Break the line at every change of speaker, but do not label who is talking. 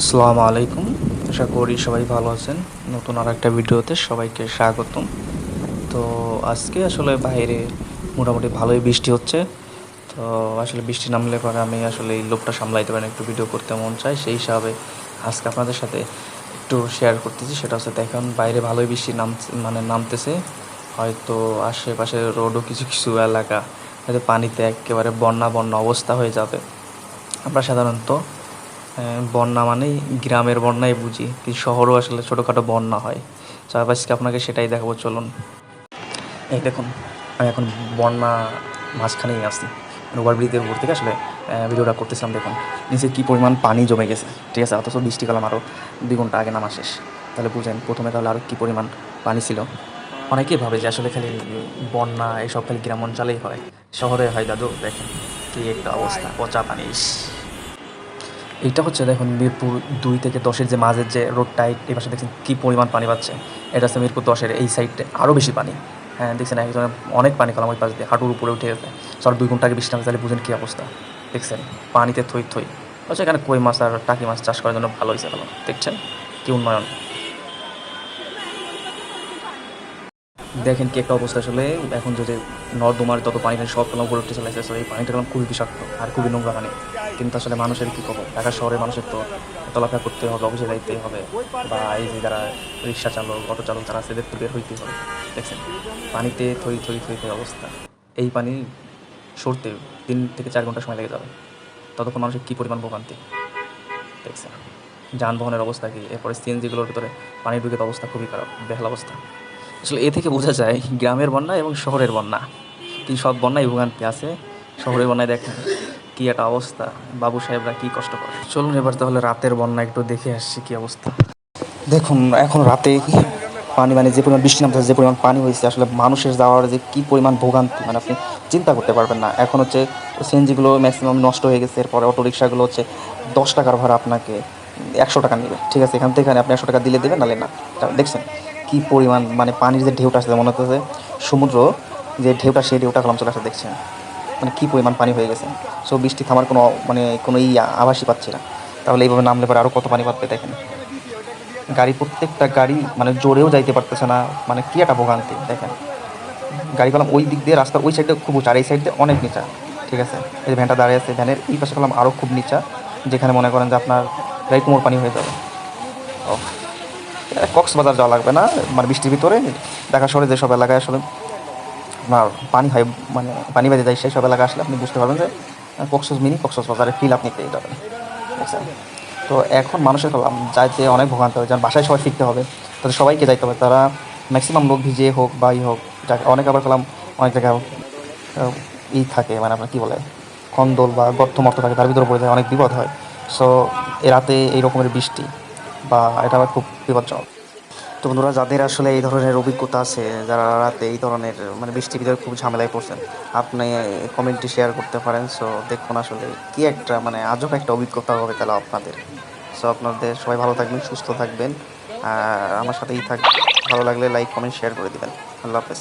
আসসালামু আলাইকুম। আশা করি সবাই ভালো আছেন। নতুন আরেকটা ভিডিওতে সবাইকে স্বাগতম। তো আজকে আসলে বাইরে মোটামুটি ভালোই বৃষ্টি হচ্ছে। তো আসলে বৃষ্টি নামলে পরে আমি আসলে এই লোভটা সামলাইতে পারি না, একটু ভিডিও করতে মন চায়। সেই হিসাবে আজকে আপনাদের সাথে একটু শেয়ার করতেছি। সেটা হচ্ছে দেখুন বাইরে ভালোই বৃষ্টি নামতেছে। হয়তো আশেপাশের রোডও কিছু কিছু এলাকা হয়তো পানিতে একেবারে বন্যা বন্যা অবস্থা হয়ে যাবে। আমরা সাধারণত বন্যা মানেই গ্রামের বন্যাই বুঝি, কিন্তু শহরেও আসলে ছোটোখাটো বন্যা হয়। তো আজকে আপনাকে সেটাই দেখাবো, চলুন। এই দেখুন, আমি এখন বন্যা মাঝখানেই আসছি, মানে ওভারব্রিজের উপর থেকে আসলে ভিডিওটা করতেছিলাম। দেখুন নিচে কী পরিমাণ পানি জমে গেছে, ঠিক আছে। অথচ বৃষ্টিকালাম আরও 2 ঘন্টা আগে নামা শেষ। তাহলে বুঝেন প্রথমে তাহলে আরও কী পরিমাণ পানি ছিল। অনেকেই ভাবে যে আসলে খালি বন্যা এসব খালি গ্রাম অঞ্চলেই হয়, শহরে হয়। দাদু দেখেন কী একটা অবস্থা, পচা পানি। এইটা হচ্ছে দেখুন মিরপুর 2 থেকে 10-এর যে মাঝের যে রোডটা, এই পাশে দেখছেন কী পরিমাণ পানি পাচ্ছে। এটা হচ্ছে মিরপুর 10-এর এই সাইডে আরও বেশি পানি। হ্যাঁ দেখছেন একজনের অনেক পানি কলাম ওই পাশ দিয়ে হাঁটুর উপরে উঠে গেছে। সর 2 ঘন্টা আগে বৃষ্টি নামে, তাহলে বুঝেন কী অবস্থা। দেখছেন পানিতে থই থই। আচ্ছা এখানে কই মাছ আর টাকি মাছ চাষ করার জন্য ভালো হয়েছে। ভালো দেখছেন কী উন্নয়ন। দেখেন কি একটা অবস্থা আসলে। এখন যে নর্দমার যত পানি সব কলম উপরে উঠতে চলে আসছে, এই পানিটা কলম খুবই বিষাক্ত আর খুবই নোংরা পানি। কিন্তু আসলে মানুষের কী খবর, ঢাকা শহরের মানুষের তো চলাফেরা করতে হবে, অফিসে যাইতে হবে, বা এই যে যারা রিক্সা চালক অটো চালক যারা আছে এদের তো বের হইতেই হবে। দেখছেন পানিতে থই থই থই থই অবস্থা। এই পানি সরতে 3 থেকে 4 ঘন্টা সময় লেগে যাবে। ততক্ষণ মানুষের কী পরিমাণ ভোগান্তি দেখছেন। যানবাহনের অবস্থা কী, এরপরে সিএনজিগুলোর ভিতরে পানি ঢুকে তো অবস্থা খুবই খারাপ, বেহাল অবস্থা। আসলে এ থেকে বোঝা যায় গ্রামের বন্যা এবং শহরের বন্যা, কিন্তু সব বন্যায় ভোগান্তি আছে। শহরের বন্যায় দেখেন কী একটা অবস্থা, বাবু সাহেবরা কী কষ্ট করে। চলুন এবার তাহলে রাতের বন্যা একটু দেখে আসছি কী অবস্থা। দেখুন এখন রাতে পানি, মানে যে পরিমাণ বৃষ্টি নামতেছে, যে পরিমাণ পানি হয়েছে, আসলে মানুষের যাওয়ার যে কী পরিমাণ ভোগান্তি, মানে আপনি চিন্তা করতে পারবেন না। এখন হচ্ছে সিএনজিগুলো ম্যাক্সিমাম নষ্ট হয়ে গেছে। এরপরে অটো রিক্সাগুলো হচ্ছে 10 টাকার ভাড়া আপনাকে 100 টাকা নেবে, ঠিক আছে। এখান থেকে আপনি 100 টাকা দিলে দেবেন, নাহলে না। দেখছেন কী পরিমাণ, মানে পানির যে ঢেউটা আসছে মনে হচ্ছে সমুদ্র, যে ঢেউটা সেই ঢেউটা কলম চলে আসে। দেখছেন মানে কী পরিমাণ পানি হয়ে গেছে। সো বৃষ্টি থামার কোনো মানে কোনো আভাসই পাচ্ছি না। তাহলে এইভাবে নামলে পরে আরও কত পানি বাড়বে দেখেন। গাড়ি, প্রত্যেকটা গাড়ি মানে জোরেও যাইতে পারতেছে না, মানে কী একটা ভোগান্তি দেখেন। গাড়ি কলাম ওই দিক দিয়ে রাস্তার ওই সাইডে খুব উঁচা, আর এই সাইড দিয়ে অনেক নিচা, ঠিক আছে। এই যে ভ্যানটা দাঁড়িয়ে আছে, ভ্যানের এই পাশে কলাম আরও খুব নিচা, যেখানে মনে করেন যে আপনার গাড়ি কোমর পানি হয়ে যাবে। ও, কক্সবাজার যাওয়া লাগবে না, মানে বৃষ্টির ভিতরে ঢাকা শহরে যেসব এলাকায় আসলে আপনার পানি হয়, মানে পানি বেঁধে যায়, সেই সব এলাকা আসলে আপনি বুঝতে পারবেন যে কক্সবাজারের ফিল আপনি পেয়ে যাবেন, বুঝছেন। তো এখন মানুষের যাইতে অনেক ভোগান্তি হবে, যেমন বাসায় সবাই ফিরতে হবে, তাদের সবাইকে যাইতে হবে। তারা ম্যাক্সিমাম লোক ভিজে হোক বা হোক, অনেক আবার কলাম অনেক জায়গায় থাকে, মানে আপনার কী বলে খন্দল বা গর্ত মর্ত থাকে, তার ভিতরে পড়ে যায়, অনেক বিপদ হয়। সো এ রাতে এই রকমের বৃষ্টি বা এটা আবার খুব বিপজ্জনক। তো বন্ধুরা, যাদের আসলে এই ধরনের অভিজ্ঞতা আছে, যারা রাতে এই ধরনের মানে বৃষ্টির ভিতরে খুব ঝামেলায় পড়ছেন, আপনি কমেন্টে শেয়ার করতে পারেন। সো দেখুন আসলে কি একটা মানে আজব একটা অভিজ্ঞতা হবে তাহলে আপনাদের। সো আপনাদের সবাই ভালো থাকবেন, সুস্থ থাকবেন, আর আমার সাথেই ভালো লাগলে লাইক কমেন্ট শেয়ার করে দিবেন। আল্লাহ হাফেজ।